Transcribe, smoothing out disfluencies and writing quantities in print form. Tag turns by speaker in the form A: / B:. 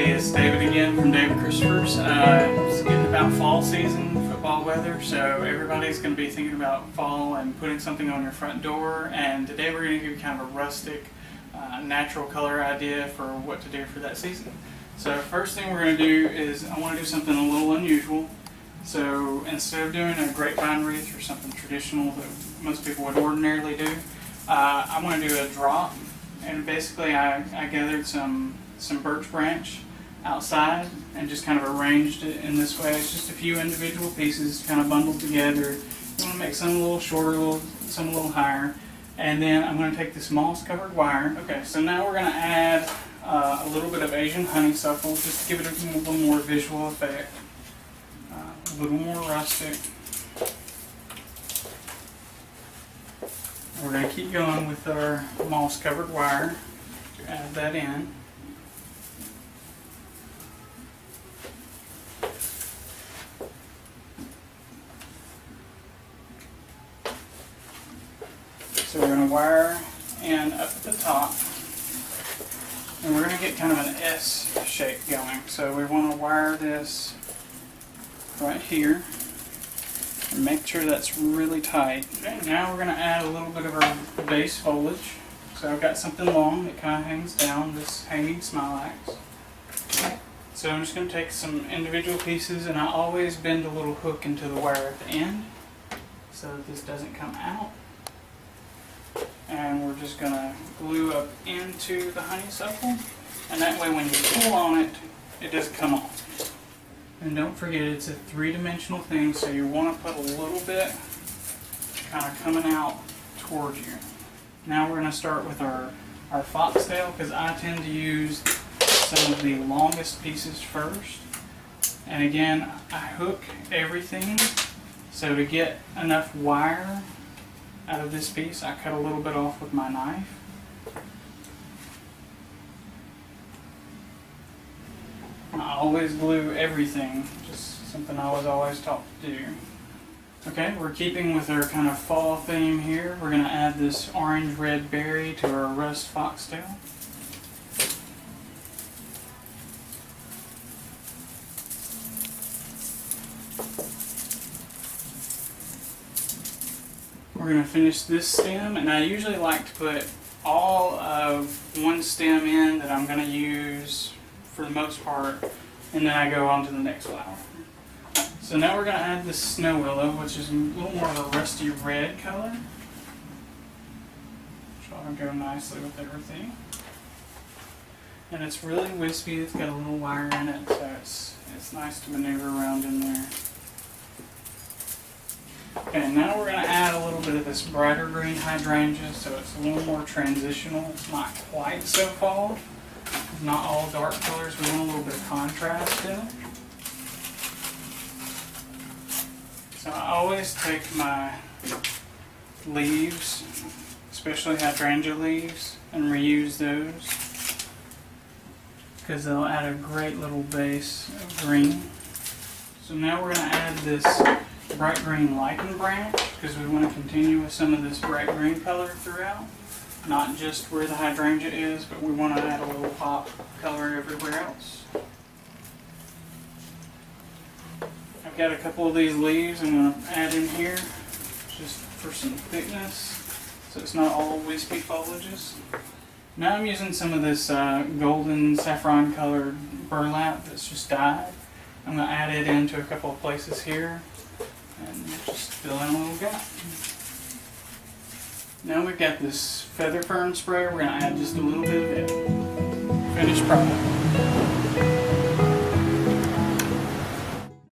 A: Hey, it's David again from David Christopher's. It's getting about fall season, football weather, so everybody's going to be thinking about fall and putting something on your front door. And today we're going to give you kind of a rustic, natural color idea for what to do for that season. So first thing we're going to do is I want to do something a little unusual. So instead of doing a grapevine wreath or something traditional that most people would ordinarily do, I want to do a drop. And basically I gathered some birch branch outside and just kind of arranged it in this way. It's just a few individual pieces kind of bundled together. You want to make some a little shorter, some a little higher. And then I'm going to take this moss covered wire. Okay, so now we're going to add a little bit of Asian honeysuckle just to give it a little more visual effect. A little more rustic. We're going to keep going with our moss covered wire to add that in. So we're going to wire in up at the top, and we're going to get kind of an S shape going. So we want to wire this right here and make sure that's really tight. Okay, now we're going to add a little bit of our base foliage. So I've got something long that kind of hangs down, this hanging smilax. So I'm just going to take some individual pieces, and I always bend a little hook into the wire at the end so that this doesn't come out. And we're just going to glue up into the honeysuckle, and that way when you pull on it, it doesn't come off. And don't forget, it's a three-dimensional thing, so you want to put a little bit kind of coming out towards you. Now we're going to start with our foxtail, because I tend to use some of the longest pieces first. And again, I hook everything, so to get enough wire out of this piece, I cut a little bit off with my knife. I always glue everything, just something I was always taught to do. Okay, we're keeping with our kind of fall theme here. We're going to add this orange-red berry to our rust foxtail. We're going to finish this stem, and I usually like to put all of one stem in that I'm going to use for the most part, and then I go on to the next flower. So now we're going to add this snow willow, which is a little more of a rusty red color, which ought to go nicely with everything. And it's really wispy, it's got a little wire in it, so it's nice to maneuver around in there. Okay, now we're going to add a little bit of this brighter green hydrangea, so it's a little more transitional. It's not quite so fall. It's not all dark colors. We want a little bit of contrast in it. So I always take my leaves, especially hydrangea leaves, and reuse those because they'll add a great little base of green. So now we're going to add this bright green lichen branch, because we want to continue with some of this bright green color throughout. Not just where the hydrangea is, but we want to add a little pop color everywhere else. I've got a couple of these leaves I'm going to add in here just for some thickness, so it's not all wispy foliages. Now I'm using some of this golden saffron colored burlap that's just dyed. I'm going to add it into a couple of places here and just fill in a little gap. Now we've got this feather fern spray. We're going to add just a little bit of it. Finished product.